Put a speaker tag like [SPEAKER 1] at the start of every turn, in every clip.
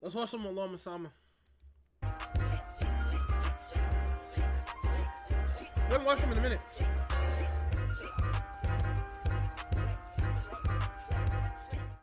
[SPEAKER 1] Let's watch some Alama Sama. We haven't watched them in a minute.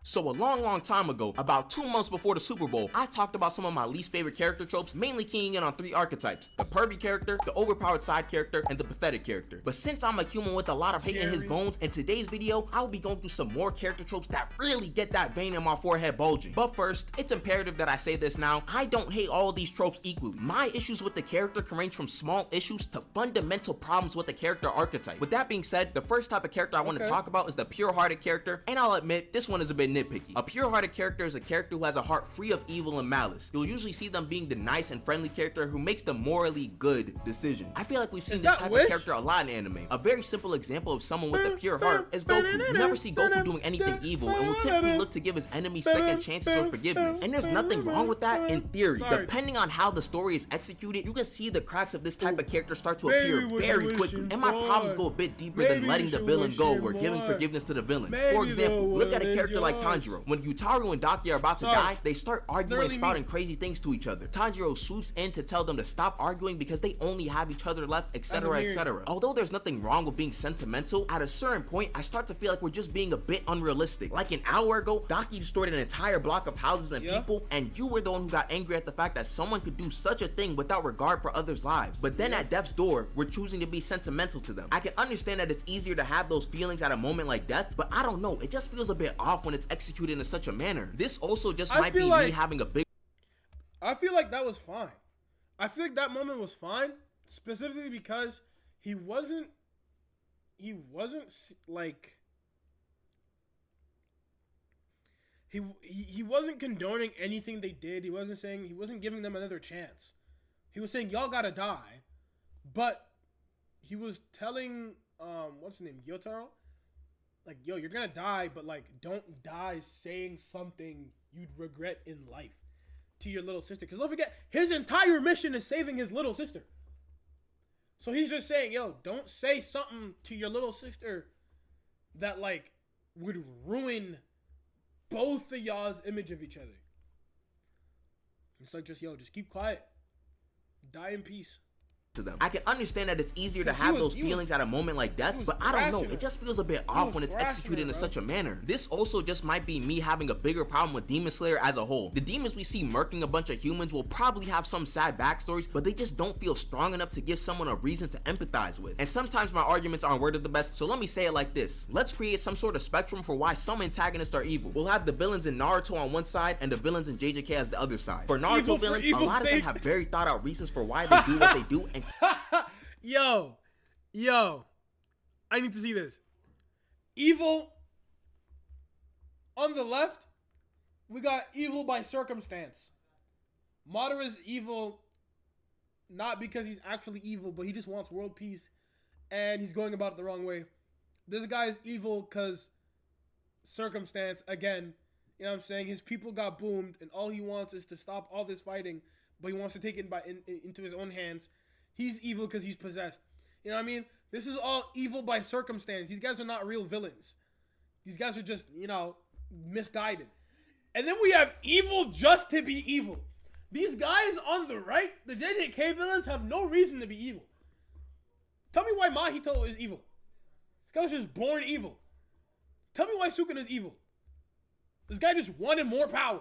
[SPEAKER 2] So a long time ago, about 2 months before the Super Bowl, I talked about some of my least favorite character tropes, mainly keying in on 3 archetypes: the pervy character, the overpowered side character, and the pathetic character. But since I'm a human with a lot of hate in his bones, in today's video, I will be going through some more character tropes that really get that vein in my forehead bulging. But first, it's imperative that I say this now: I don't hate all of these tropes equally. My issues with the character can range from small issues to fundamental problems with the character archetype. With that being said, the first type of character I want to talk about is the pure-hearted character, and I'll admit, this one is a bit nitpicky. A pure-hearted character is a character who has a heart free of evil and malice. You'll usually see them being the nice and friendly character who makes the morally good decision. I feel like we've seen this type of character a lot in anime. A very simple example of someone with a pure heart is Goku. You never see Goku doing anything evil and will typically look to give his enemies second chances or forgiveness. And there's nothing wrong with that in theory. Depending on how the story is executed, you can see the cracks of this type of character start to appear very quickly. And my problems go a bit deeper than letting the villain go or giving forgiveness to the villain. For example, look at a character like Tanjiro. When Yutaru and Daki are about to die, they start arguing and spouting crazy things to each other. Tanjiro swoops in to tell them to stop arguing because they only have each other left, etc, etc. Although there's nothing wrong with being sentimental, at a certain point I start to feel like we're just being a bit unrealistic. Like an hour ago, Daki destroyed an entire block of houses and people, and you were the one who got angry at the fact that someone could do such a thing without regard for others' lives. But then at death's door, we're choosing to be sentimental to them. I can understand that it's easier to have those feelings at a moment like death, but I don't know, it just feels a bit off when it's executed in such a manner. This also just might be me having a big...
[SPEAKER 1] I feel like that was fine. I feel like that moment was fine, specifically because he wasn't like... He wasn't condoning anything they did. He wasn't giving them another chance. He was saying, y'all gotta die. But he was telling, what's his name, Gyotaro? Like, yo, you're gonna die, but like, don't die saying something you'd regret in life to your little sister. Because don't forget, his entire mission is saving his little sister. So he's just saying, yo, don't say something to your little sister that like would ruin both of y'all's image of each other. It's like, just, yo, just keep quiet. Die in peace.
[SPEAKER 2] To them. I can understand that it's easier to have those feelings at a moment like death, but I don't know, it just feels a bit off when it's executed in such a manner. This also just might be me having a bigger problem with Demon Slayer as a whole. The demons we see murking a bunch of humans will probably have some sad backstories, but they just don't feel strong enough to give someone a reason to empathize with. And sometimes my arguments aren't worded the best, so let me say it like this. Let's create some sort of spectrum for why some antagonists are evil. We'll have the villains in Naruto on one side and the villains in JJK as the other side. For Naruto villains, a lot of them have very thought out reasons for why they do what they do, and
[SPEAKER 1] yo, I need to see this. Evil on the left, we got evil by circumstance. Madara's evil not because he's actually evil, but he just wants world peace and he's going about it the wrong way. This guy's evil because circumstance, again, you know what I'm saying? His people got boomed and all he wants is to stop all this fighting, but he wants to take it into his own hands. He's evil because he's possessed. You know what I mean? This is all evil by circumstance. These guys are not real villains. These guys are just, you know, misguided. And then we have evil just to be evil. These guys on the right, the JJK villains, have no reason to be evil. Tell me why Mahito is evil. This guy was just born evil. Tell me why Sukuna is evil. This guy just wanted more power.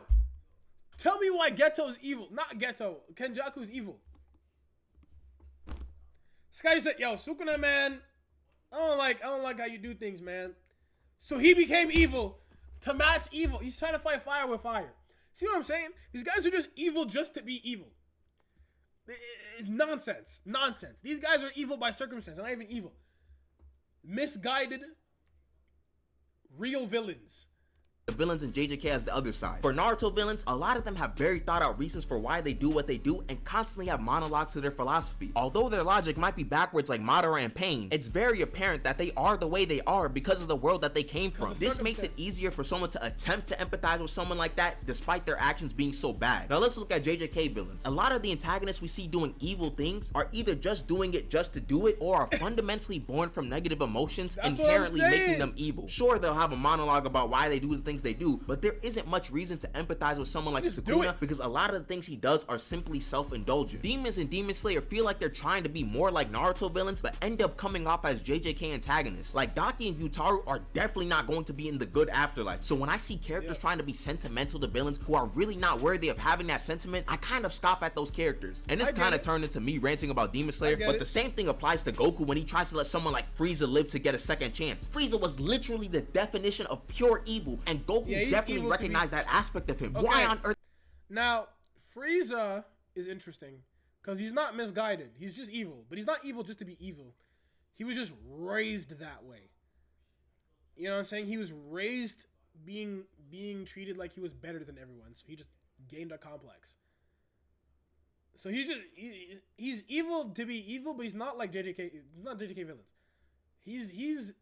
[SPEAKER 1] Tell me why Geto is evil. Not Geto. Kenjaku is evil. This guy just said, yo, Sukuna, man, I don't like how you do things, man. So he became evil to match evil. He's trying to fight fire with fire. See what I'm saying? These guys are just evil just to be evil. It's nonsense. Nonsense. These guys are evil by circumstance. They're not even evil. Misguided, real villains.
[SPEAKER 2] The villains in JJK as the other side. For Naruto villains, a lot of them have very thought out reasons for why they do what they do and constantly have monologues to their philosophy. Although their logic might be backwards like Madara and Pain, it's very apparent that they are the way they are because of the world that they came from. This makes it easier for someone to attempt to empathize with someone like that despite their actions being so bad. Now let's look at JJK villains. A lot of the antagonists we see doing evil things are either just doing it just to do it or are fundamentally born from negative emotions, inherently making them evil. Sure, they'll have a monologue about why they do the things things they do, but there isn't much reason to empathize with someone like Sukuna because a lot of the things he does are simply self-indulgent. Demons in Demon Slayer feel like they're trying to be more like Naruto villains, but end up coming off as JJK antagonists. Like Daki and Yutaru are definitely not going to be in the good afterlife. So when I see characters trying to be sentimental to villains who are really not worthy of having that sentiment, I kind of scoff at those characters. And this kind of turned into me ranting about Demon Slayer, but the same thing applies to Goku when he tries to let someone like Frieza live to get a second chance. Frieza was literally the definition of pure evil, and Goku definitely recognized that aspect of him. Why on earth?
[SPEAKER 1] Now, Frieza is interesting because he's not misguided. He's just evil, but he's not evil just to be evil. He was just raised that way. You know what I'm saying? He was raised being treated like he was better than everyone, so he just gained a complex. So he's evil to be evil, but he's not like JJK. He's not JJK villains. He's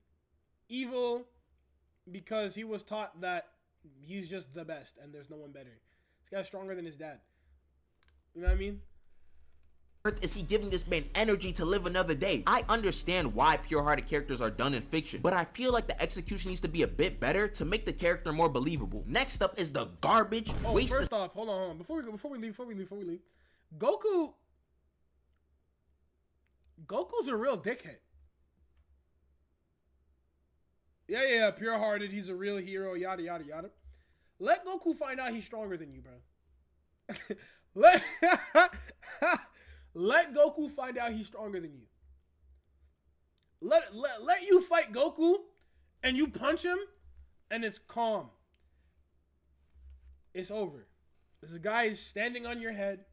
[SPEAKER 1] evil because he was taught that he's just the best and there's no one better. This guy's stronger than his dad. You know what I mean?
[SPEAKER 2] Is he giving this man energy to live another day? I understand why pure-hearted characters are done in fiction, but I feel like the execution needs to be a bit better to make the character more believable. Next up is the garbage.
[SPEAKER 1] First off, hold on. Before we leave. Goku's a real dickhead. Yeah, pure-hearted. He's a real hero. Yada yada yada. Let Goku find out he's stronger than you, bro. Let Goku find out he's stronger than you. Let you fight Goku and you punch him and it's calm. It's over. This guy is standing on your head.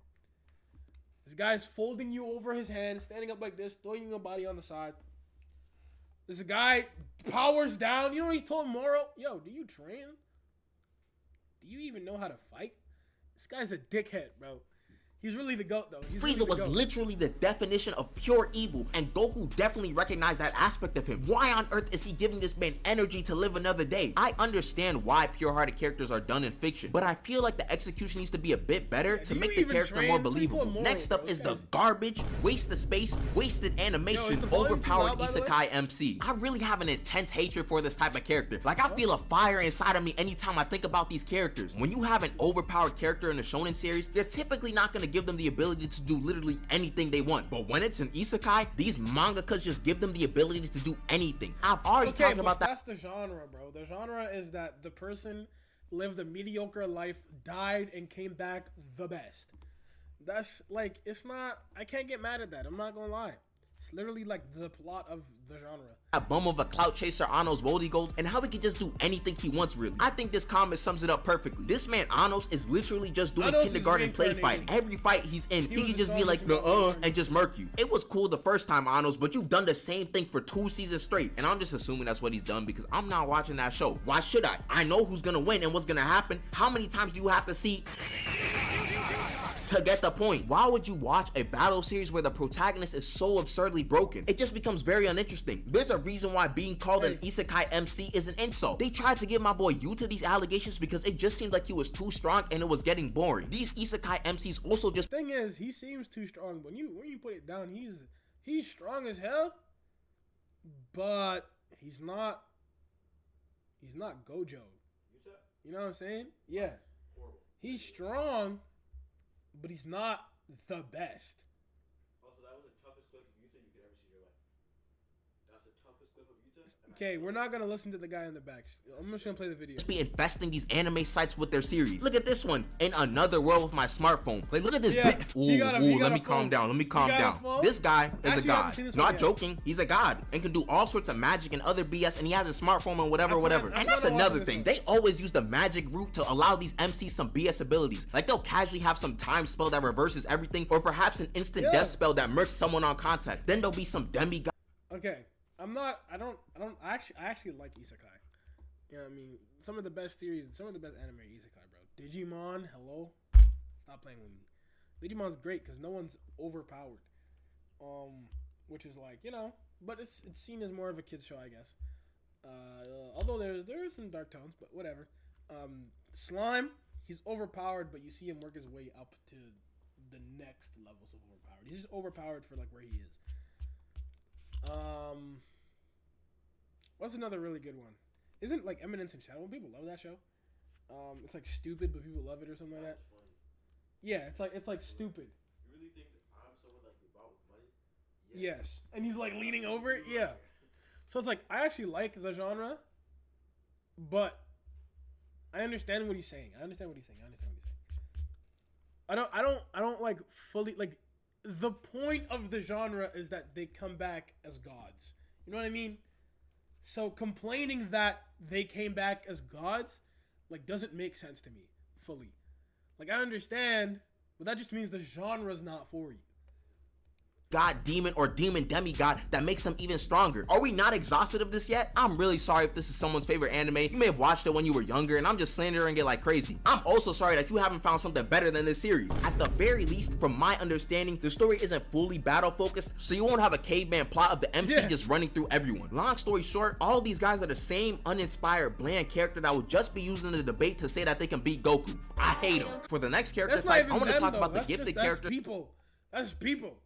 [SPEAKER 1] This guy is folding you over his hand, standing up like this, throwing your body on the side. This guy powers down. You know what he told Moro? Yo, do you train? Do you even know how to fight? This guy's a dickhead, bro. He's really the GOAT, though.
[SPEAKER 2] Frieza was literally the definition of pure evil, and Goku definitely recognized that aspect of him. Why on earth is he giving this man energy to live another day? I understand why pure-hearted characters are done in fiction, but I feel like the execution needs to be a bit better to make the character more believable. Next up is the garbage, waste of space, wasted animation, overpowered isekai MC. I really have an intense hatred for this type of character. Like, I feel a fire inside of me anytime I think about these characters. When you have an overpowered character in a shonen series, they're typically not going to give them the ability to do literally anything they want. But when it's an isekai, these mangakas just give them the ability to do anything. I've already talked about that.
[SPEAKER 1] That's the genre, bro. The genre is that the person lived a mediocre life, died, and came back the best. That's like, it's not, I can't get mad at that. I'm not gonna lie. It's literally like the plot of the genre.
[SPEAKER 2] A bum of a clout chaser, Anos Voldigold, and how he can just do anything he wants, really. I think this comic sums it up perfectly. This man, Anos, is literally just doing kindergarten play fight. Every fight he's in, he can just be like, nuh-uh, and just murk you. It was cool the first time, Anos, but you've done the same thing for 2 seasons straight. And I'm just assuming that's what he's done because I'm not watching that show. Why should I? I know who's gonna win and what's gonna happen. How many times do you have to see to get the point? Why would you watch a battle series where the protagonist is so absurdly broken? It just becomes very uninteresting. There's a reason why being called an isekai MC is an insult. They tried to give my boy Yuta these allegations because it just seemed like he was too strong and it was getting boring. These isekai MCs also just—
[SPEAKER 1] Thing is, he seems too strong. When you put it down, he's strong as hell, but he's not Gojo. You know what I'm saying? Yeah. He's strong, but he's not the best.
[SPEAKER 3] Also, that was the toughest clip of Yuta you could ever see in your life. That's the toughest clip of Yuta.
[SPEAKER 1] Okay, we're not gonna listen to the guy in the back. I'm just gonna play the video.
[SPEAKER 2] Just be infesting these anime sites with their series. Look at this one, In Another World with my smartphone. Like, look at this bit. Let me calm down. This guy is a god. Not joking, he's a god and can do all sorts of magic and other BS, and he has a smartphone and whatever. And that's another thing. They always use the magic route to allow these MCs some BS abilities. Like, they'll casually have some time spell that reverses everything, or perhaps an instant death spell that murks someone on contact. Then there'll be some demigod.
[SPEAKER 1] Okay. I actually like isekai. You know what I mean? Some of the best series, some of the best anime are isekai, bro. Digimon, hello? Stop playing with me. Digimon's great because no one's overpowered. Which is like, you know, but it's seen as more of a kid's show, I guess. Although there is some dark tones, but whatever. Slime, he's overpowered, but you see him work his way up to the next levels of overpowered. He's just overpowered for like where he is. What's another really good one? Isn't like Eminence and Shadow? People love that show. It's like stupid, but people love it or something like that.
[SPEAKER 3] Funny.
[SPEAKER 1] Yeah, it's like stupid.
[SPEAKER 3] You really think I'm someone like you're bought with money?
[SPEAKER 1] Yes, and he's like leaning over it. Yeah. So it's like I actually like the genre, but I understand what he's saying. I don't like fully like the point of the genre is that they come back as gods. You know what I mean? So complaining that they came back as gods like doesn't make sense to me fully. Like I understand, but that just means the genre's not for you.
[SPEAKER 2] God, demon, or demon demigod that makes them even stronger. Are we not exhausted of this yet? I'm really sorry if this is someone's favorite anime. You may have watched it when you were younger and I'm just slandering it like crazy. I'm also sorry that you haven't found something better than this series. At the very least, from my understanding, the story isn't fully battle focused, so you won't have a caveman plot of the MC just running through everyone. Long story short, all these guys are the same uninspired, bland character that would just be used in the debate to say that they can beat Goku. I hate them. For the next character type, I want to talk about the gifted characters.
[SPEAKER 1] That's people.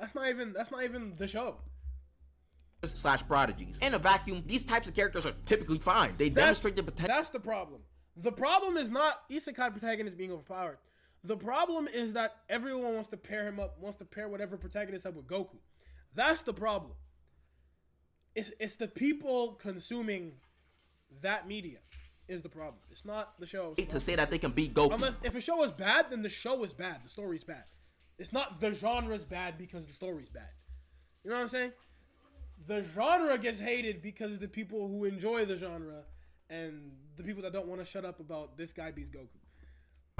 [SPEAKER 1] That's not even the show.
[SPEAKER 2] / prodigies. In a vacuum, these types of characters are typically fine. They demonstrate the potential.
[SPEAKER 1] That's the problem. The problem is not isekai protagonist being overpowered. The problem is that everyone wants to pair him up, wants to pair whatever protagonist up with Goku. That's the problem. It's the people consuming that media is the problem. It's not the show.
[SPEAKER 2] To say that they can beat Goku.
[SPEAKER 1] Unless if a show is bad, then the show is bad. The story's bad. It's not the genre's bad because the story's bad. You know what I'm saying? The genre gets hated because the people who enjoy the genre and the people that don't want to shut up about this guy beats Goku.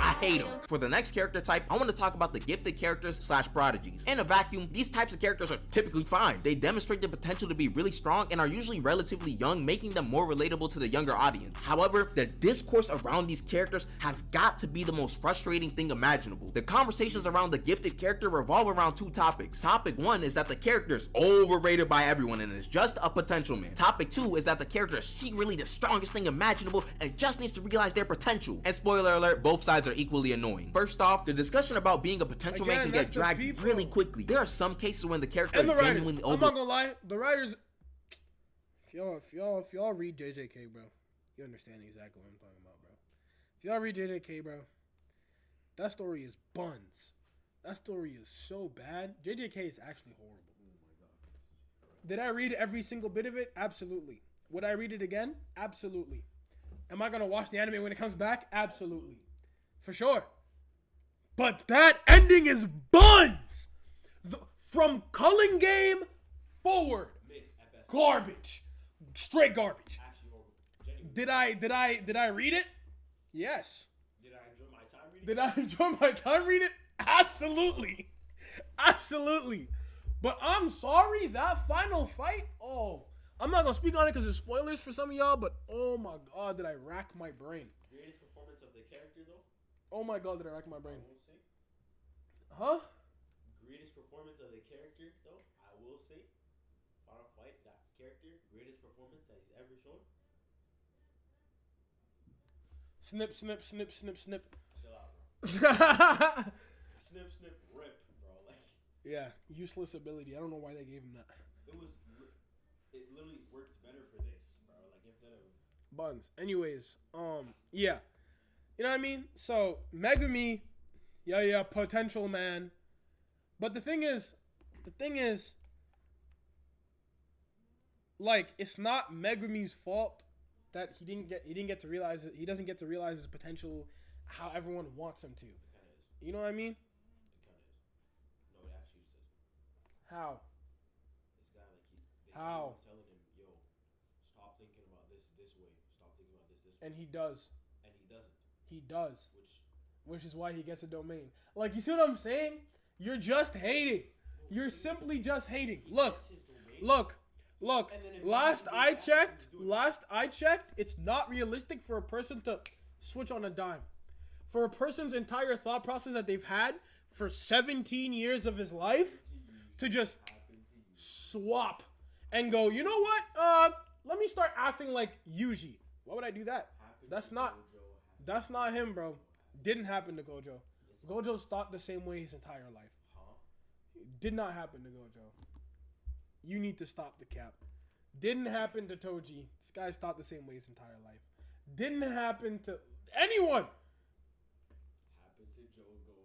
[SPEAKER 2] I hate them. For the next character type, I want to talk about the gifted characters / prodigies. In a vacuum, these types of characters are typically fine. They demonstrate the potential to be really strong and are usually relatively young, making them more relatable to the younger audience. However, the discourse around these characters has got to be the most frustrating thing imaginable. The conversations around the gifted character revolve around two topics. Topic 1 is that the character is overrated by everyone and is just a potential man. Topic 2 is that the character is secretly the strongest thing imaginable and just needs to realize their potential. And spoiler alert, both sides are equally annoying. First off, the discussion about being a potential man can get dragged really quickly. There are some cases when the character is genuinely over.
[SPEAKER 1] I'm not gonna lie, the writers. If y'all read JJK, bro, you understand exactly what I'm talking about, bro. If y'all read JJK, bro, that story is buns. That story is so bad. JJK is actually horrible. Did I read every single bit of it? Absolutely. Would I read it again? Absolutely. Am I gonna watch the anime when it comes back? Absolutely. For sure. But that ending is buns. From Culling Game forward. Garbage. Straight garbage. Did I read it? Yes.
[SPEAKER 3] Did I enjoy my time reading it?
[SPEAKER 1] Did I enjoy my time reading it? Absolutely. Absolutely. But I'm sorry, that final fight, I'm not going to speak on it because it's spoilers for some of y'all, but oh my God, did I rack my brain.
[SPEAKER 3] Greatest performance of the character, though?
[SPEAKER 1] Oh my God, did I rack my brain.
[SPEAKER 3] I will say.
[SPEAKER 1] Huh?
[SPEAKER 3] Greatest performance of the character, though, I will say. Final fight, that character, greatest performance that he's ever shown.
[SPEAKER 1] Snip, snip, snip, snip, snip.
[SPEAKER 3] Chill out, bro. Snip, snip, rip, bro. Like.
[SPEAKER 1] Yeah, useless ability. I don't know why they gave him that.
[SPEAKER 3] It literally worked better for this, bro. Like instead of
[SPEAKER 1] buns. Anyways, yeah. You know what I mean? So Megumi, yeah, potential man. But the thing is, like, it's not Megumi's fault that he didn't get to realize it. He doesn't get to realize his potential how everyone wants him to.
[SPEAKER 3] it kind of is.
[SPEAKER 1] You know what I mean?
[SPEAKER 3] It kind of is. No, it actually says.
[SPEAKER 1] How?
[SPEAKER 3] This guy, like,
[SPEAKER 1] How?
[SPEAKER 3] telling him, yo, stop thinking about this way. Stop thinking about this way.
[SPEAKER 1] And he does.
[SPEAKER 3] And he doesn't.
[SPEAKER 1] He does.
[SPEAKER 3] Which
[SPEAKER 1] is why he gets a domain. Like, you see what I'm saying? You're just hating. You're simply just hating. Look. Last I checked, it's not realistic for a person to switch on a dime. For a person's entire thought process that they've had for 17 years of his life to just swap and go, you know what? Let me start acting like Yuji. Why would I do that? That's not him, bro. Didn't happen to Gojo. Gojo's thought the same way his entire life. Did not happen to Gojo. You need to stop the cap. Didn't happen to Toji. This guy's thought the same way his entire life. Didn't happen to anyone.
[SPEAKER 3] Happened to Jogo.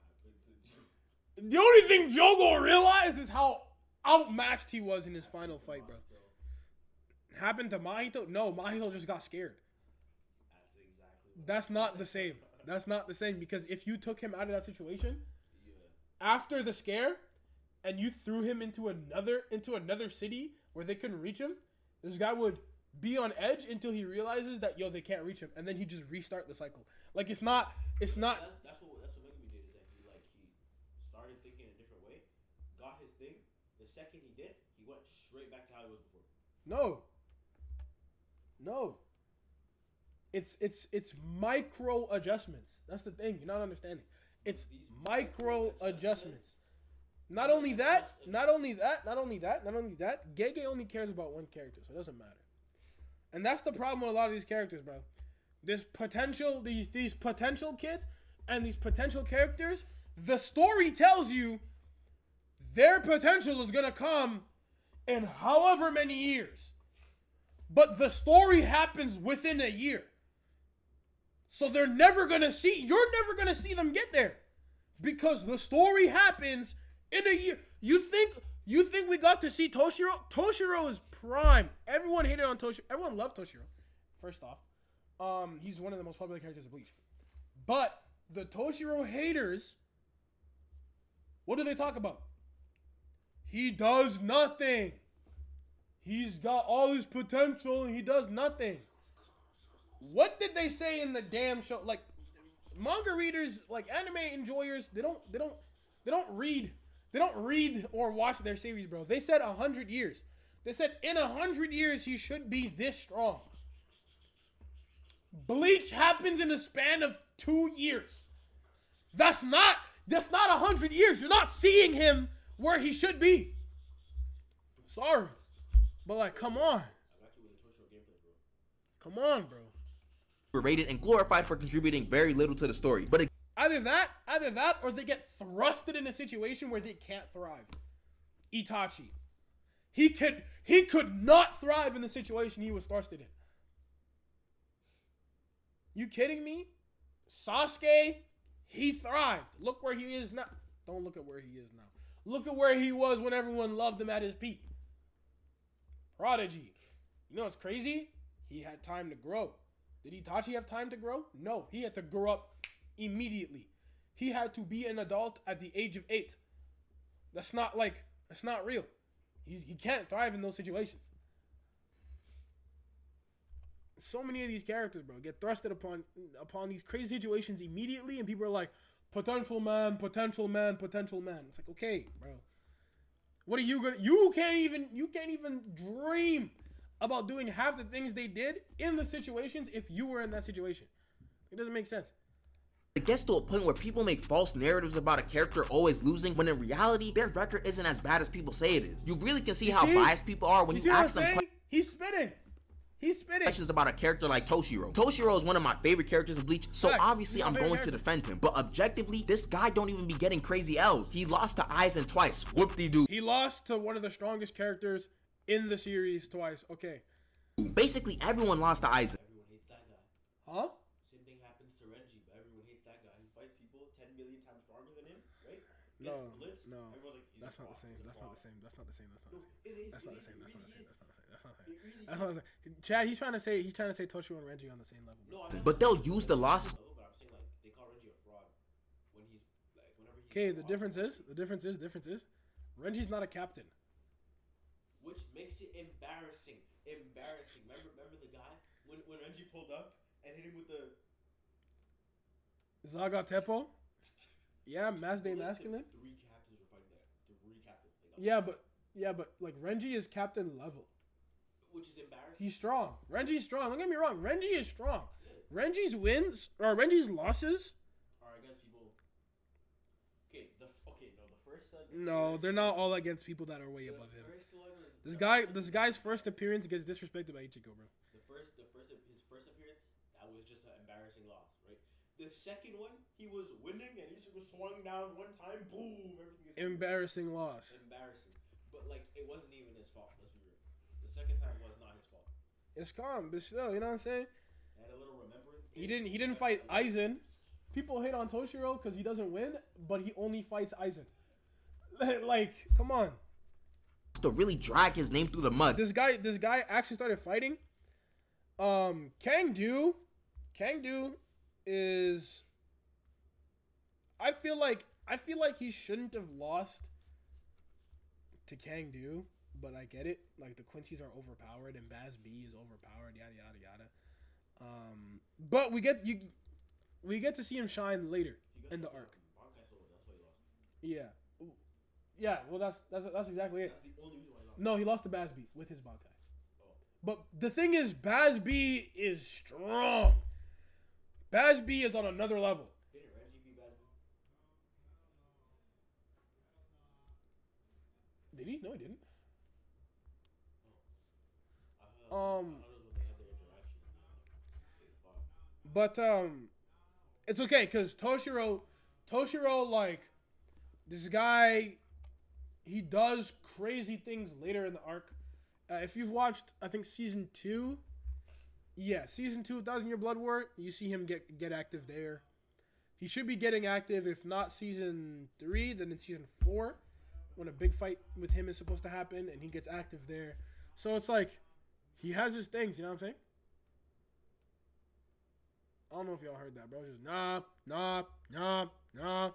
[SPEAKER 3] Happened to Jogo.
[SPEAKER 1] The only thing Jogo realized is how outmatched he was in his final fight, bro. Happened to Mahito? No, Mahito just got scared.
[SPEAKER 3] That's exactly what
[SPEAKER 1] That's not the same. That's not the same because if you took him out of that situation after the scare and you threw him into another city where they couldn't reach him, this guy would be on edge until he realizes that they can't reach him, and then he just restart the cycle. Like it's not.
[SPEAKER 3] That's what Megumi did. Is that he started thinking a different way, got his thing. The second he did, he went straight back to how he was before.
[SPEAKER 1] No. It's micro adjustments. That's the thing. You're not understanding. It's micro adjustments. Not only that, Gege only cares about one character, so it doesn't matter. And that's the problem with a lot of these characters, bro. These potential kids and these potential characters, the story tells you their potential is gonna come in however many years. But the story happens within a year. So you're never gonna see them get there. Because the story happens in a year. You think we got to see Toshiro? Toshiro is prime. Everyone hated on Toshiro. Everyone loved Toshiro. First off, he's one of the most popular characters of Bleach. But the Toshiro haters, what do they talk about? He does nothing. He's got all his potential and he does nothing. What did they say in the damn show? Like manga readers, like anime enjoyers, they don't read or watch their series, bro. They said 100 years. They said in 100 years he should be this strong. Bleach happens in a span of 2 years. That's not 100 years. You're not seeing him where he should be. Sorry. But like, come on. Come on, bro.
[SPEAKER 2] Rated and glorified for contributing very little to the story. But
[SPEAKER 1] either that, or they get thrusted in a situation where they can't thrive. Itachi. He could not thrive in the situation he was thrusted in. You kidding me? Sasuke, he thrived. Look where he is now. Don't look at where he is now. Look at where he was when everyone loved him at his peak. Prodigy. You know what's crazy? He had time to grow. Did Itachi have time to grow? No, he had to grow up immediately. He had to be an adult at the age of 8. That's not real. He can't thrive in those situations. So many of these characters, bro, get thrusted upon these crazy situations immediately, and people are like, potential man. It's like, okay, bro. What are you gonna? You can't even dream about doing half the things they did in the situations if you were in that situation. It doesn't make sense.
[SPEAKER 2] It gets to a point where people make false narratives about a character always losing, when in reality, their record isn't as bad as people say it is. You really can see how biased people are when you ask them questions.
[SPEAKER 1] He's spitting.
[SPEAKER 2] Questions about a character like Toshiro. Toshiro is one of my favorite characters in Bleach, so obviously I'm going to defend him. But objectively, this guy don't even be getting crazy L's. He lost to Aizen twice. Whoop-de-doo.
[SPEAKER 1] He lost to one of the strongest characters in the series twice. Okay.
[SPEAKER 2] Basically, everyone lost to Aizen.
[SPEAKER 3] Everyone hates that guy.
[SPEAKER 1] Huh?
[SPEAKER 3] Same thing happens to Renji, but everyone hates that guy. He fights people 10 million times stronger than him, right?
[SPEAKER 1] No.
[SPEAKER 3] Everyone's like,
[SPEAKER 1] That's not the same. That's not the same. Chad, he's trying to say Toshiro and Renji on the same level.
[SPEAKER 3] No,
[SPEAKER 2] But they'll use the losses.
[SPEAKER 3] But I'm saying like they call Renji a fraud when he's like whenever he's.
[SPEAKER 1] Okay, the difference is, Renji's not a captain.
[SPEAKER 3] Which makes it embarrassing. Remember the guy when Renji pulled up and hit him with the
[SPEAKER 1] Zaga Teppo? Yeah, Masday Masculine.
[SPEAKER 3] 3 captains were fighting that. 3 captains.
[SPEAKER 1] Yeah, but like Renji is captain level.
[SPEAKER 3] Which is embarrassing.
[SPEAKER 1] He's strong. Renji's strong. Don't get me wrong. Renji is strong. Yeah. Renji's Renji's losses
[SPEAKER 3] are against people. The first.
[SPEAKER 1] No, they're not all against people that are way above him. This guy's first appearance gets disrespected by Ichigo, bro.
[SPEAKER 3] His first appearance, that was just an embarrassing loss, right? The second one, he was winning and Ichigo swung down one time, boom, everything is
[SPEAKER 1] embarrassing loss.
[SPEAKER 3] Embarrassing. But like it wasn't even his fault, let's be real. The the second time was not his fault.
[SPEAKER 1] It's calm, but still, you know what I'm saying?
[SPEAKER 3] Had a little remembrance.
[SPEAKER 1] He didn't fight Aizen. People hate on Toshiro because he doesn't win, but he only fights Aizen. Like, come on.
[SPEAKER 2] To really drag his name through the mud.
[SPEAKER 1] This guy actually started fighting. Kangdu is. I feel like he shouldn't have lost to Kangdu, but I get it. Like, the Quincy's are overpowered and Baz B is overpowered. Yada yada yada. But we get to see him shine later in the arc. Yeah. Yeah, well, that's exactly it.
[SPEAKER 3] That's the only reason why he lost.
[SPEAKER 1] No, he lost to Bazby with his Bankai. Oh. But the thing is, Bazby is strong. Bazby is on another level.
[SPEAKER 3] Didn't Reggie beat Bazby?
[SPEAKER 1] Did he? No, he didn't.
[SPEAKER 3] I thought it was when they had their interaction.
[SPEAKER 1] But it's okay because Toshiro, like, this guy, he does crazy things later in the arc. If you've watched, I think season 2, season 2 of 1,000 Year Blood War, you see him get active there. He should be getting active, if not season 3, then in season 4, when a big fight with him is supposed to happen, and he gets active there. So it's like, he has his things, you know what I'm saying? I don't know if y'all heard that, bro. It's just nah.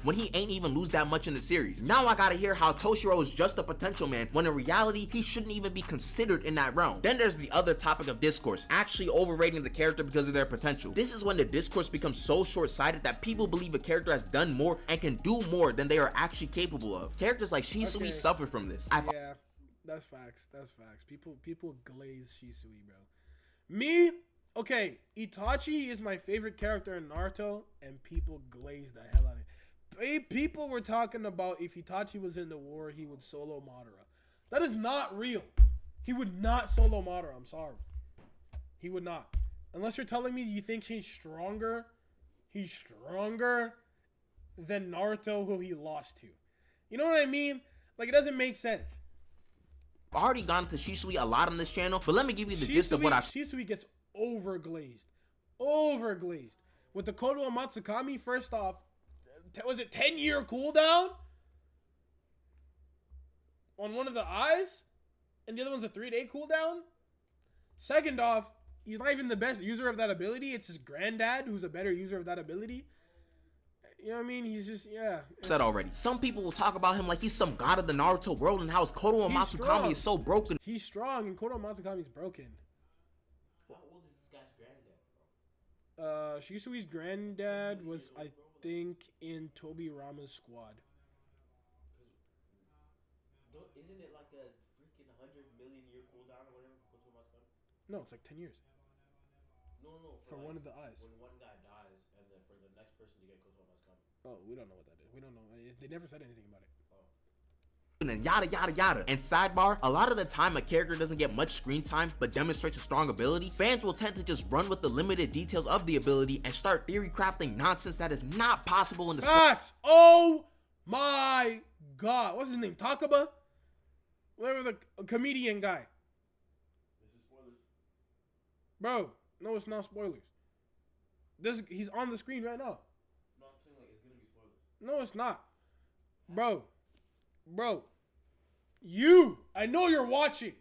[SPEAKER 2] When he ain't even lose that much in the series. Now I gotta hear how Toshiro is just a potential man, when in reality, he shouldn't even be considered in that realm. Then there's the other topic of discourse, actually overrating the character because of their potential. This is when the discourse becomes so short-sighted that people believe a character has done more and can do more than they are actually capable of. Characters like Shisui suffer from this.
[SPEAKER 1] Yeah, that's facts. People glaze Shisui, bro. Me, okay, Itachi is my favorite character in Naruto, and people glaze the hell out of it. People were talking about if Itachi was in the war, he would solo Madara. That is not real. He would not solo Madara. I'm sorry. He would not. Unless you're telling me you think he's stronger than Naruto, who he lost to. You know what I mean? Like, it doesn't make sense.
[SPEAKER 2] I've already gone to Shisui a lot on this channel, but let me give you the gist of what I've seen.
[SPEAKER 1] Shisui gets overglazed. With the Kodo and Matsukami, first off, was it 10-year cooldown on one of the eyes, and the other one's a 3-day cooldown? Second off, he's not even the best user of that ability. It's his granddad who's a better user of that ability. You know what I mean? He's just, yeah.
[SPEAKER 2] Said already. Some people will talk about him like he's some god of the Naruto world and how his Kodo and Matsukami is so broken.
[SPEAKER 1] He's strong, and Kodo and Matsukami is broken.
[SPEAKER 3] How old is this guy's granddad, bro?
[SPEAKER 1] Shisui's granddad was, I think, in Tobi Rama's squad.
[SPEAKER 3] Isn't it like a freaking 100 million year cooldown or whatever?
[SPEAKER 1] No, it's like 10 years.
[SPEAKER 3] No.
[SPEAKER 1] For like, one of the eyes.
[SPEAKER 3] When one guy dies, and then for the next person to get Koto Matsukami.
[SPEAKER 1] Oh, we don't know what that is. We don't know. They never said anything about it.
[SPEAKER 2] And yada yada yada. And sidebar, a lot of the time a character doesn't get much screen time but demonstrates a strong ability, fans will tend to just run with the limited details of the ability and start theory crafting nonsense that is not possible in the
[SPEAKER 1] facts. Oh my god, what's his name? Takaba? Whatever, the comedian guy.
[SPEAKER 3] This is spoilers.
[SPEAKER 1] Bro, no, it's not spoilers. He's on the screen right now.
[SPEAKER 3] No, I'm saying like it's gonna be spoilers.
[SPEAKER 1] No, it's not. Bro, I know you're watching.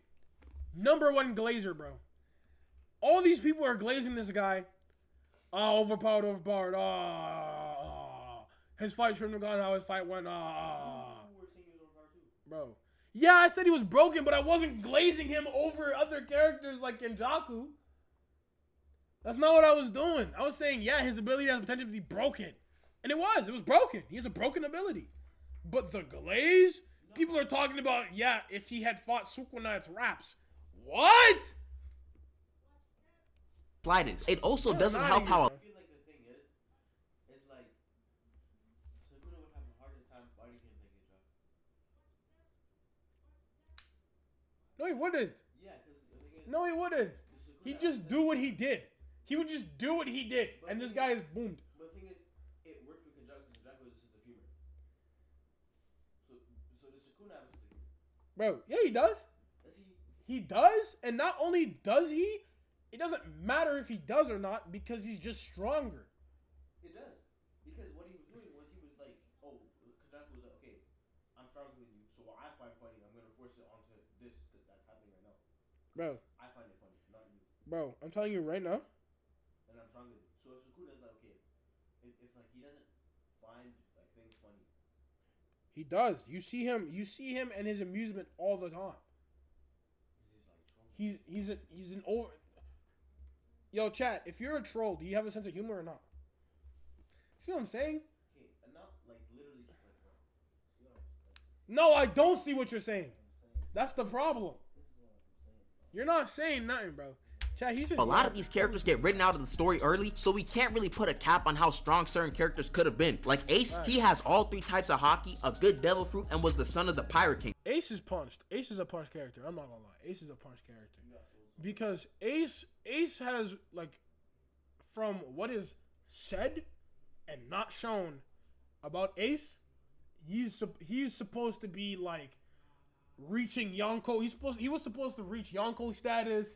[SPEAKER 1] Number 1 glazer, bro. All these people are glazing this guy. Overpowered. His fight shouldn't have gone how his fight went. Bro. Yeah, I said he was broken, but I wasn't glazing him over other characters like Kenjaku. That's not what I was doing. I was saying, yeah, his ability has potential to be broken. And it was broken. He has a broken ability. But the glaze? People are talking about, yeah, if he had fought Sukuna, it's raps. What?
[SPEAKER 2] slightest. It also doesn't help how
[SPEAKER 3] I feel like the thing is, it's like Sukuna would have a harder time fighting him than Kenjaku.
[SPEAKER 1] No, he wouldn't.
[SPEAKER 3] Yeah, because the thing is,
[SPEAKER 1] no, he wouldn't. He'd just do what he did. He would just do what he did, and this guy is boomed.
[SPEAKER 3] But the thing is, it worked with Kenjaku because Kenjaku has a sense of humor. So does Sukuna have a sense of humor?
[SPEAKER 1] Bro, yeah, he does.
[SPEAKER 3] Does he?
[SPEAKER 1] He does, and not only does he, it doesn't matter if he does or not because he's just stronger.
[SPEAKER 3] It does. Because what he was doing was he was like, oh, Kajaku was like, okay, I'm stronger than you, so what I find funny, I'm gonna force it onto this because that's happening right now.
[SPEAKER 1] Bro,
[SPEAKER 3] I find it funny, not you.
[SPEAKER 1] bro, I'm telling you right now.
[SPEAKER 3] And I'm stronger than you. So if Sakuda's like, okay, if like he doesn't find like things funny,
[SPEAKER 1] He does. You see him and his amusement all the time. He's an over. Yo, chat, if you're a troll, do you have a sense of humor or not? See what I'm saying?
[SPEAKER 3] okay, and not like literally just like, bro. See what
[SPEAKER 1] No, I don't see what you're saying.
[SPEAKER 3] I'm saying?
[SPEAKER 1] That's the problem.
[SPEAKER 3] This is what I'm saying, bro.
[SPEAKER 1] You're not saying nothing, bro. Chat, he's just
[SPEAKER 2] A lot of these characters get written out of the story early, so we can't really put a cap on how strong certain characters could have been. Like Ace, he has all 3 types of hockey, a good devil fruit, and was the son of the Pirate King.
[SPEAKER 1] Ace is punched. Ace is a punch character. I'm not gonna lie. Ace is a punch character. Because Ace has, like, from what is said and not shown about Ace, he's supposed to be like reaching Yonko. He was supposed to reach Yonko status.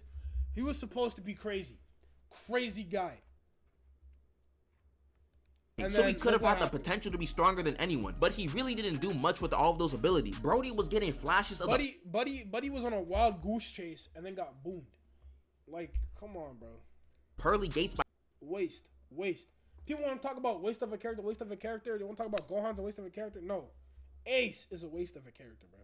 [SPEAKER 1] He was supposed to be crazy guy. And
[SPEAKER 2] so he
[SPEAKER 1] then
[SPEAKER 2] could have
[SPEAKER 1] look
[SPEAKER 2] had
[SPEAKER 1] what
[SPEAKER 2] the
[SPEAKER 1] happened.
[SPEAKER 2] potential to be stronger than anyone, but he really didn't do much with all of those abilities. Brody was getting flashes of
[SPEAKER 1] Buddy was on a wild goose chase and then got boomed. Like, come on, bro.
[SPEAKER 2] pearly gates by
[SPEAKER 1] Waste. People want to talk about waste of a character. They want to talk about Gohan's a waste of a character. No. Ace is a waste of a character, bro.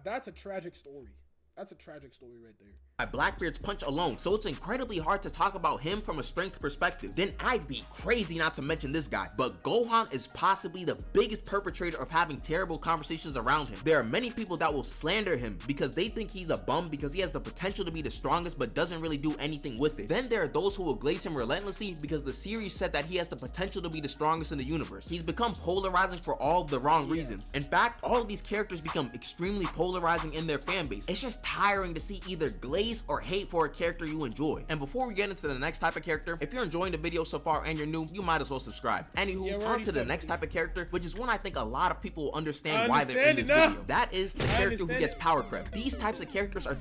[SPEAKER 1] That's a tragic story. That's a tragic story right there.
[SPEAKER 2] Blackbeard's punch alone, so it's incredibly hard to talk about him from a strength perspective. Then I'd be crazy not to mention this guy, but Gohan is possibly the biggest perpetrator of having terrible conversations around him. There are many people that will slander him because they think he's a bum because he has the potential to be the strongest but doesn't really do anything with it. Then there are those who will glaze him relentlessly because the series said that he has the potential to be the strongest in the universe. He's become polarizing for all of the wrong reasons. In fact, all of these characters become extremely polarizing in their fan base. It's just tiring to see either glaze or hate for a character you enjoy. And before we get into the next type of character, if you're enjoying the video so far and you're new, you might as well subscribe. Anywho, on to the next type of character, which is one I think a lot of people will understand why they're in this video. That is the character who gets power crept. These types of characters are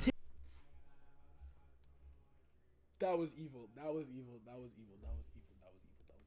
[SPEAKER 1] That was evil.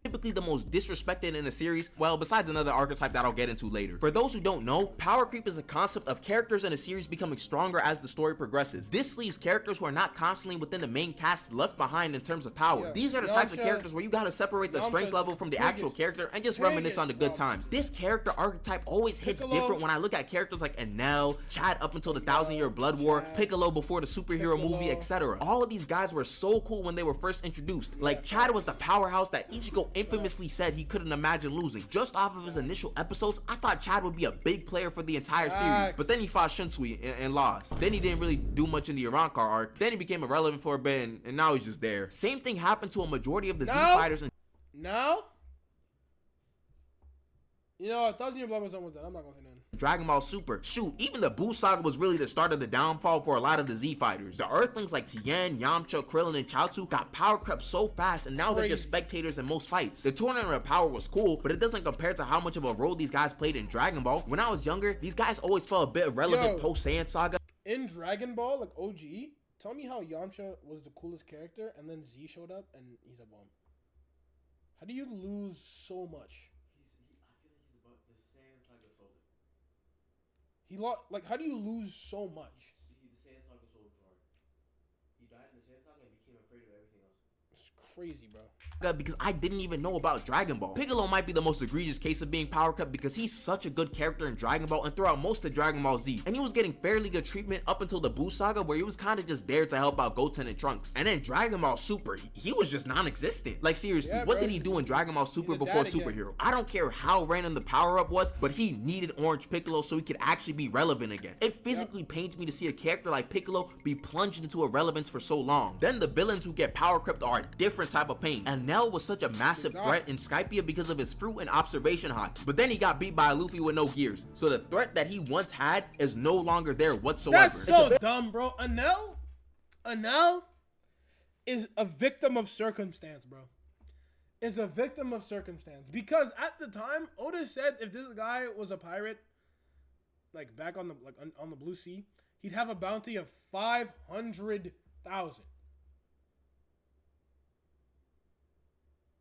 [SPEAKER 2] typically the most disrespected in a series, well, besides another archetype that I'll get into later. For those who don't know, power creep is a concept of characters in a series becoming stronger as the story progresses. This leaves characters who are not constantly within the main cast left behind in terms of power. These are the types of characters where you gotta separate the strength level from the actual character and just reminisce on the good times. This character archetype always hits different when I look at characters like Enel, Chad up until the 1,000-Year Blood War, Piccolo before the superhero movie, etc. All of these guys were so cool when they were first introduced. Like Chad was the powerhouse that Ichigo infamously said he couldn't imagine losing. Just off of his initial episodes, I thought Chad would be a big player for the entire series, but then he fought Shinsui and lost. Then he didn't really do much in the Arankar arc. Then he became irrelevant for a bit, and now he's just there. Same thing happened to a majority of the Z fighters. And
[SPEAKER 1] now, you know, 1,000-Year Blood was almost done. I'm not gonna say nothing.
[SPEAKER 2] Dragon Ball Super. Shoot, even the Buu Saga was really the start of the downfall for a lot of the Z fighters. The Earthlings like Tien, Yamcha, Krillin, and Chaozu got power crept so fast, and now they're just spectators in most fights. The Tournament of Power was cool, but it doesn't compare to how much of a role these guys played in Dragon Ball. When I was younger, these guys always felt a bit irrelevant post Saiyan Saga.
[SPEAKER 1] In Dragon Ball, like OG, tell me how Yamcha was the coolest character, and then Z showed up, and he's a bum. How do you lose so much?
[SPEAKER 3] I feel like he's about the Saiyan Saga sold it.
[SPEAKER 1] He lost. Like, how do you lose so much?
[SPEAKER 3] The Saiyan Saga sold him hard. He died in the Saiyan Saga and became afraid of everything else.
[SPEAKER 1] It's crazy, bro.
[SPEAKER 2] Because I didn't even know about Dragon Ball. Piccolo might be the most egregious case of being power cut because he's such a good character in Dragon Ball and throughout most of Dragon Ball Z. And he was getting fairly good treatment up until the Buu Saga, where he was kind of just there to help out Goten and Trunks. And then Dragon Ball Super, he was just non-existent. Like seriously, what did he do in Dragon Ball Super before superhero? I don't care how random the power-up was, but he needed Orange Piccolo so he could actually be relevant again. It physically pains me to see a character like Piccolo be plunged into irrelevance for so long. Then the villains who get power crept are a different type of pain. And Nell was such a massive threat in Skypiea because of his fruit and observation hockey. But then he got beat by a Luffy with no gears. So the threat that he once had is no longer there whatsoever.
[SPEAKER 1] That's so dumb, bro. Enel is a victim of circumstance, bro. is a victim of circumstance. Because at the time, Oda said if this guy was a pirate, like back on the on the Blue Sea, he'd have a bounty of 500,000.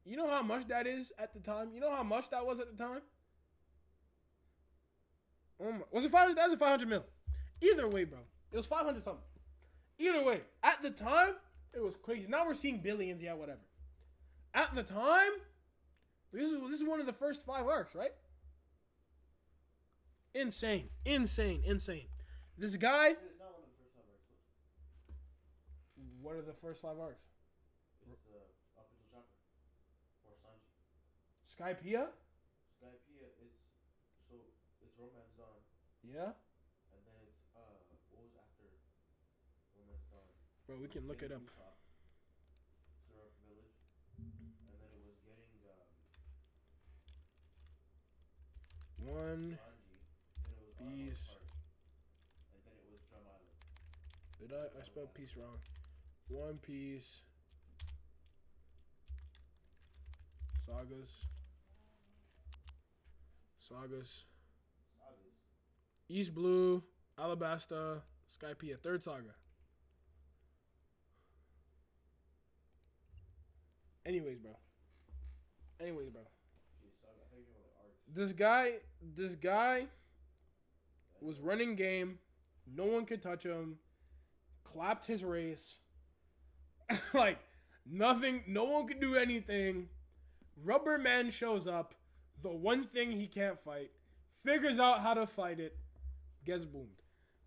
[SPEAKER 1] You know how much that is at the time? You know how much that was at the time? Was it 500,000 or 500 mil? Either way, bro. It was 500 something. Either way, at the time, it was crazy. Now we're seeing billions, yeah, whatever. At the time, this is one of the first 5 arcs, right? Insane. This guy.
[SPEAKER 3] It's not one of the first 5 arcs.
[SPEAKER 1] What are the first 5 arcs?
[SPEAKER 3] It's the up until Chopper or Sanji.
[SPEAKER 1] Skypiea?
[SPEAKER 3] Skypiea. It's Romance Dawn,
[SPEAKER 1] Yeah.
[SPEAKER 3] and then it's what was after Romance Dawn?
[SPEAKER 1] Bro, we can look it up.
[SPEAKER 3] Syrup Village, and then it was getting
[SPEAKER 1] One
[SPEAKER 3] Sanji, then it was
[SPEAKER 1] Piece.
[SPEAKER 3] Park, and then it was Drum Island.
[SPEAKER 1] Did I spelled piece wrong? One Piece. Sagas.
[SPEAKER 3] Sagas.
[SPEAKER 1] East Blue, Alabasta, Skypiea, 3rd saga. Anyways, bro. This guy was running game. No one could touch him. Clapped his race. Like, nothing. No one could do anything. Rubber Man shows up. The one thing he can't fight. Figures out how to fight it. Gets boomed.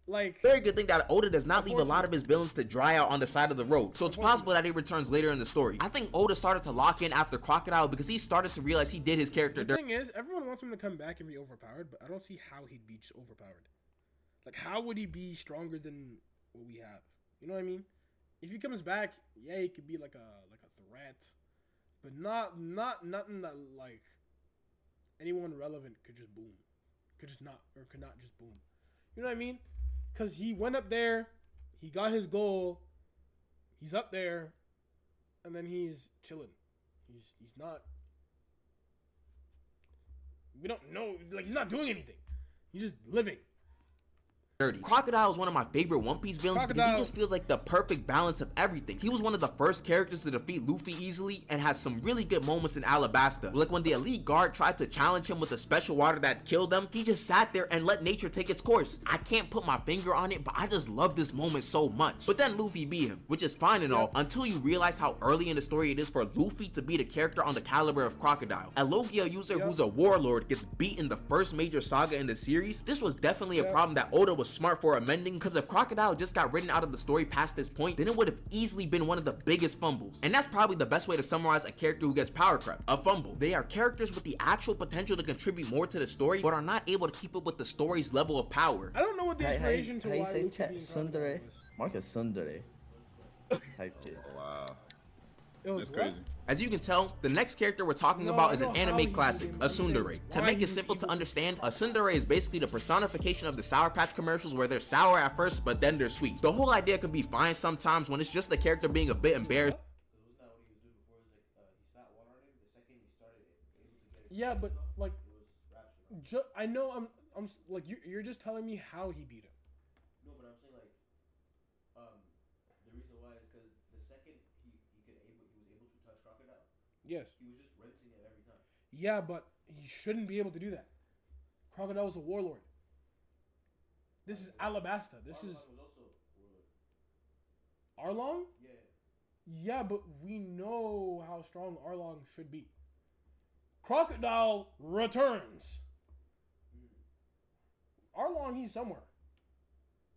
[SPEAKER 1] Like,
[SPEAKER 2] Very good thing that Oda does not leave a lot of his villains to dry out on the side of the road, so it's possible that he returns later in the story. I think Oda started to lock in after Crocodile because he started to realize he did his character
[SPEAKER 1] the
[SPEAKER 2] dirty.
[SPEAKER 1] thing is, everyone wants him to come back and be overpowered, but I don't see how he'd be overpowered. Like, how would he be stronger than what we have? You know what I mean? If he comes back, yeah, he could be like a threat, but nothing that like anyone relevant could just boom, could not just boom. You know what I mean? Because he went up there, he got his goal, he's up there, and then he's chilling. He's not. We don't know, like, he's not doing anything. He's just living.
[SPEAKER 2] Crocodile is one of my favorite One Piece villains because
[SPEAKER 1] Crocodile.
[SPEAKER 2] he just feels like the perfect balance of everything. He was one of the first characters to defeat Luffy easily and has some really good moments in Alabasta. Like when the elite guard tried to challenge him with the special water that killed them, he just sat there and let nature take its course. I can't put my finger on it, but I just love this moment so much. But then Luffy beat him, which is fine and all, until you realize how early in the story it is for Luffy to beat a character on the caliber of Crocodile. A Logia user who's a warlord gets beat in the first major saga in the series. This was definitely a problem that Oda was smart for amending, because if Crocodile just got written out of the story past this point, then it would have easily been one of the biggest fumbles. And that's probably the best way to summarize a character who gets power crept, a fumble. They are characters with the actual potential to contribute more to the story, but are not able to keep up with the story's level of power.
[SPEAKER 1] I don't know what the inspiration to
[SPEAKER 4] how you
[SPEAKER 1] why
[SPEAKER 4] say
[SPEAKER 1] Luffy
[SPEAKER 4] chat?
[SPEAKER 1] being
[SPEAKER 4] Sundere?
[SPEAKER 1] Crocodile was.
[SPEAKER 4] Marcus Sundere. Type shit.
[SPEAKER 5] Wow.
[SPEAKER 1] It was
[SPEAKER 5] That's
[SPEAKER 1] what?
[SPEAKER 5] crazy.
[SPEAKER 2] As you can tell, the next character we're talking
[SPEAKER 1] No,
[SPEAKER 2] about
[SPEAKER 1] I
[SPEAKER 2] is an
[SPEAKER 1] know how
[SPEAKER 2] anime
[SPEAKER 1] he
[SPEAKER 2] classic,
[SPEAKER 1] became
[SPEAKER 2] a tsundere. To
[SPEAKER 1] why
[SPEAKER 2] make
[SPEAKER 1] he
[SPEAKER 2] it
[SPEAKER 1] was
[SPEAKER 2] simple to
[SPEAKER 1] evil.
[SPEAKER 2] understand, a tsundere is basically the personification of the Sour Patch commercials where they're sour at first, but then they're sweet. The whole idea can be fine sometimes when it's just the character being a bit embarrassed.
[SPEAKER 3] Wasn't that what he was doing before? It was like he spat water on him. The second he started it, able to get it.
[SPEAKER 1] Yeah, but like,
[SPEAKER 3] It was rap shit.
[SPEAKER 1] I know I'm like you're just telling me how he beat him.
[SPEAKER 3] No, but I'm saying like, the reason why is because the second he was able to touch Crocodile,
[SPEAKER 1] Yes.
[SPEAKER 3] he was just rinsing it every time.
[SPEAKER 1] Yeah, but he shouldn't be able to do that. Crocodile was a warlord. This is Alabasta. This is
[SPEAKER 3] Arlong was also warlord.
[SPEAKER 1] Arlong?
[SPEAKER 3] Yeah.
[SPEAKER 1] Yeah, but we know how strong Arlong should be. Crocodile returns. Arlong, he's somewhere.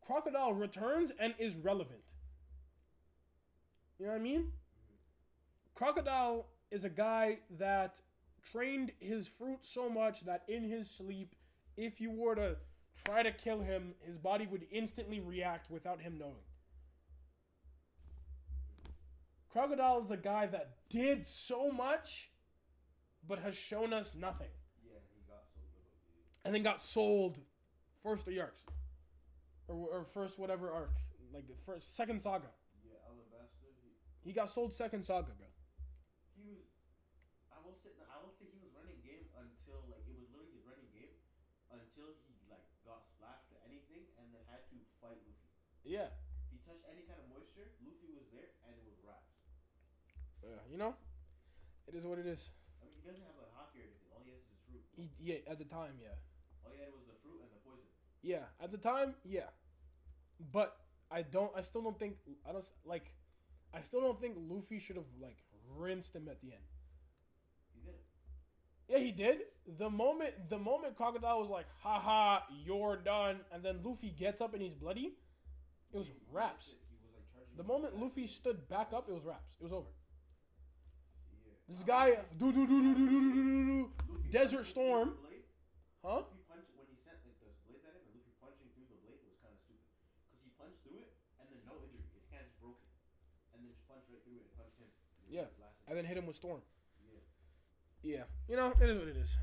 [SPEAKER 1] Crocodile returns and is relevant. You know what I mean? Crocodile is a guy that trained his fruit so much that in his sleep, if you were to try to kill him, his body would instantly react without him knowing. Crocodile is a guy that did so much, but has shown us nothing.
[SPEAKER 3] Yeah, he got so little, dude.
[SPEAKER 1] And then got sold first 3 arcs. Or first whatever arc. Like the first, second saga.
[SPEAKER 3] Yeah, Alabasta.
[SPEAKER 1] He got sold second saga, bro.
[SPEAKER 3] He was. I will say he was running game until like it was literally his running game until he like got splashed or anything and then had to fight Luffy.
[SPEAKER 1] Yeah.
[SPEAKER 3] He touched any kind of moisture, Luffy was there and it was wraps.
[SPEAKER 1] Yeah, you know, it is what it is.
[SPEAKER 3] I mean, he doesn't have a hockey or anything. All he has is his fruit.
[SPEAKER 1] Yeah, at the time, yeah.
[SPEAKER 3] All he had was the fruit and the poison.
[SPEAKER 1] Yeah, at the time, yeah. But I still don't think Luffy should have like rinsed him at the end.
[SPEAKER 3] He did it.
[SPEAKER 1] Yeah, he did. The moment Crocodile was like, haha, you're done, and then Luffy gets up and he's bloody, it was wraps.
[SPEAKER 3] He was like charging.
[SPEAKER 1] The moment Luffy stood back up, it was wraps. It was over.
[SPEAKER 3] Yeah.
[SPEAKER 1] This guy, Desert Storm. Huh?
[SPEAKER 3] Luffy punched when he sent like the blades at him, and Luffy punching through the blade was kind of stupid. Because he punched through it, and then no injury. It kind of just broke it. And then just punched right through it and punched him.
[SPEAKER 1] Yeah. And then hit him with Storm.
[SPEAKER 3] Yeah.
[SPEAKER 1] Yeah. You know, it is what it is.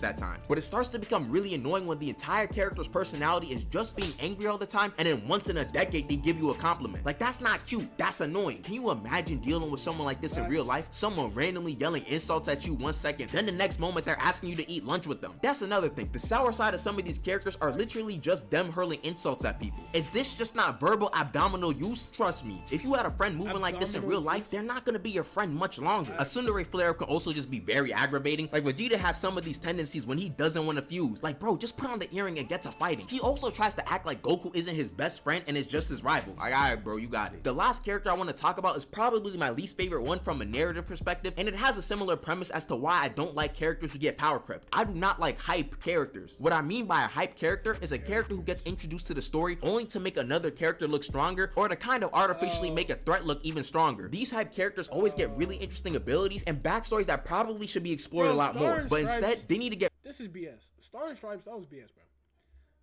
[SPEAKER 2] That time, but it starts to become really annoying when the entire character's personality is just being angry all the time, and then once in a decade they give you a compliment. Like, that's not cute, that's annoying. Can you imagine dealing with someone like this in real life? Someone randomly yelling insults at you 1 second, then the next moment they're asking you to eat lunch with them. That's another thing. The sour side of some of these characters are literally just them hurling insults at people. Is this just not verbal abdominal use? Trust me, if you had a friend moving like this in real life, they're not gonna be your friend much longer. A tsundere flare can also just be very aggravating. Like, Vegeta has some of these tendencies when he doesn't want to fuse. Like, bro, just put on the earring and get to fighting. He also tries to act like Goku isn't his best friend and is just his rival. Like, alright, bro, you got it. The last character I want to talk about is probably my least favorite one from a narrative perspective, and it has a similar premise as to why I don't like characters who get power crept. I do not like hype characters. What I mean by a hype character is a character who gets introduced to the story only to make another character look stronger, or to kind of artificially make a threat look even stronger. These hype characters always get really interesting abilities and backstories that probably should be explored a lot more, but instead they need to get.
[SPEAKER 1] This is BS. Star and Stripes, that was BS, bro.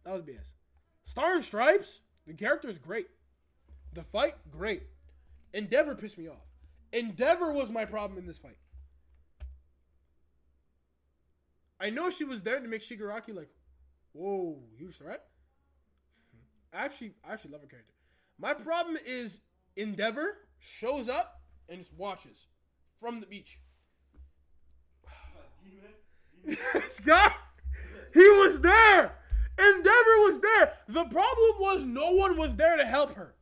[SPEAKER 1] That was BS. Star and Stripes, the character is great. The fight, great. Endeavor pissed me off. Endeavor was my problem in this fight. I know she was there to make Shigaraki like, whoa, huge threat. I actually love her character. My problem is Endeavor shows up and just watches from the beach. This guy, he was there. Endeavor was there. The problem was no one was there to help her.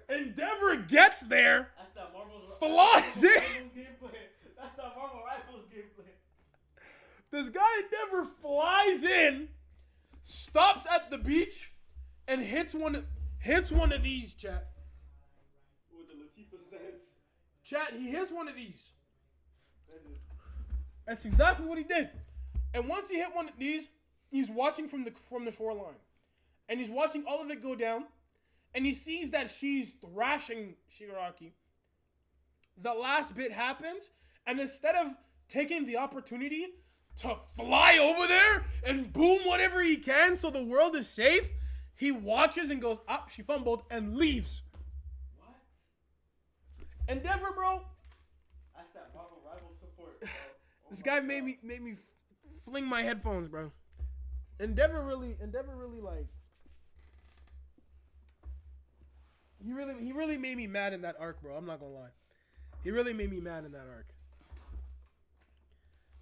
[SPEAKER 1] Endeavor gets there, flies in.
[SPEAKER 3] That's the Marvel Rivals gameplay.
[SPEAKER 1] This guy Endeavor flies in, stops at the beach, and hits one of these, chat.
[SPEAKER 3] With the Latifah stance.
[SPEAKER 1] Chat, he hits one of these. That's exactly what he did. And once he hit one of these, he's watching from the shoreline. And he's watching all of it go down. And he sees that she's thrashing Shigaraki. The last bit happens. And instead of taking the opportunity to fly over there and boom whatever he can so the world is safe, he watches and goes, up, she fumbled, and leaves.
[SPEAKER 3] What?
[SPEAKER 1] Endeavor, bro.
[SPEAKER 3] That's that Marvel Rivals support, bro.
[SPEAKER 1] This guy made me fling my headphones, bro. Endeavor really like he really made me mad in that arc, bro. I'm not gonna lie. He really made me mad in that arc.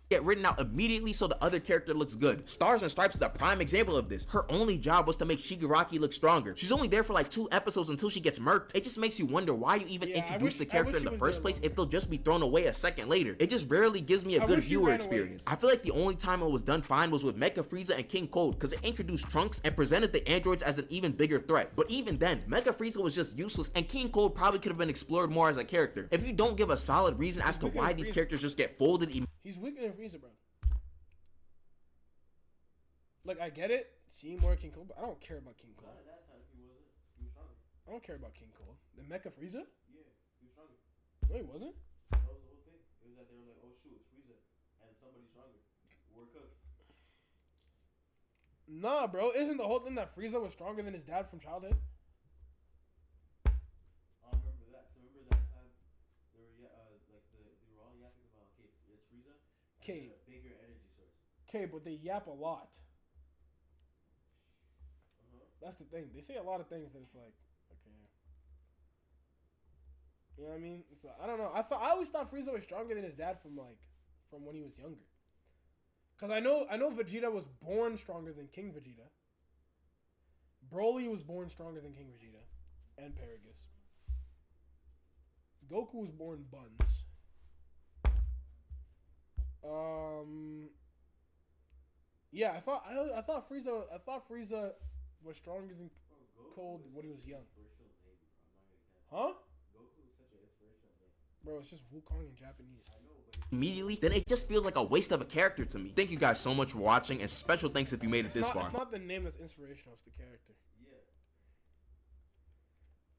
[SPEAKER 2] Get written out immediately so the other character looks good. Stars and Stripes is a prime example of this. Her only job was to make Shigaraki look stronger. She's only there for like 2 episodes until she gets murked. It just makes you wonder why you even introduced the character in the first place if they'll just be thrown away a second later. It just rarely gives me a good viewer experience. I feel like the only time it was done fine was with Mecha Frieza and King Cold, because it introduced Trunks and presented the androids as an even bigger threat. But even then, Mecha Frieza was just useless, and King Cold probably could have been explored more as a character. If you don't give a solid reason as to why these characters just get folded immediately.
[SPEAKER 1] He's weaker than Frieza, bro. Like, I get it, seeing more King Cold, but I don't care about King Cold.
[SPEAKER 3] Not at that time, he wasn't. He was stronger.
[SPEAKER 1] I don't care about King Cold. The Mecha Frieza?
[SPEAKER 3] Yeah, he was stronger.
[SPEAKER 1] No, he wasn't.
[SPEAKER 3] That was the whole thing. It was that they were like, oh shoot, it's Frieza, and somebody stronger. We're cooked.
[SPEAKER 1] Nah, bro, isn't the whole thing that Frieza was stronger than his dad from childhood?
[SPEAKER 3] I remember that. So remember that time they were they were all yapping about okay, it's Frieza.
[SPEAKER 1] Okay.
[SPEAKER 3] Bigger energy source.
[SPEAKER 1] Okay, but they yap a lot. That's the thing. They say a lot of things that it's like, okay. You know what I mean? It's like, I don't know. I always thought Frieza was stronger than his dad from from when he was younger. Cause I know Vegeta was born stronger than King Vegeta. Broly was born stronger than King Vegeta, and Paragus. Goku was born buns. Yeah, I thought Frieza was stronger than Cold when he was young. Huh? Bro, it's just Wukong in Japanese.
[SPEAKER 2] Immediately, then it just feels like a waste of a character to me. Thank you guys so much for watching, and special thanks if you made it this far.
[SPEAKER 1] It's not the name that's inspirational, it's the character.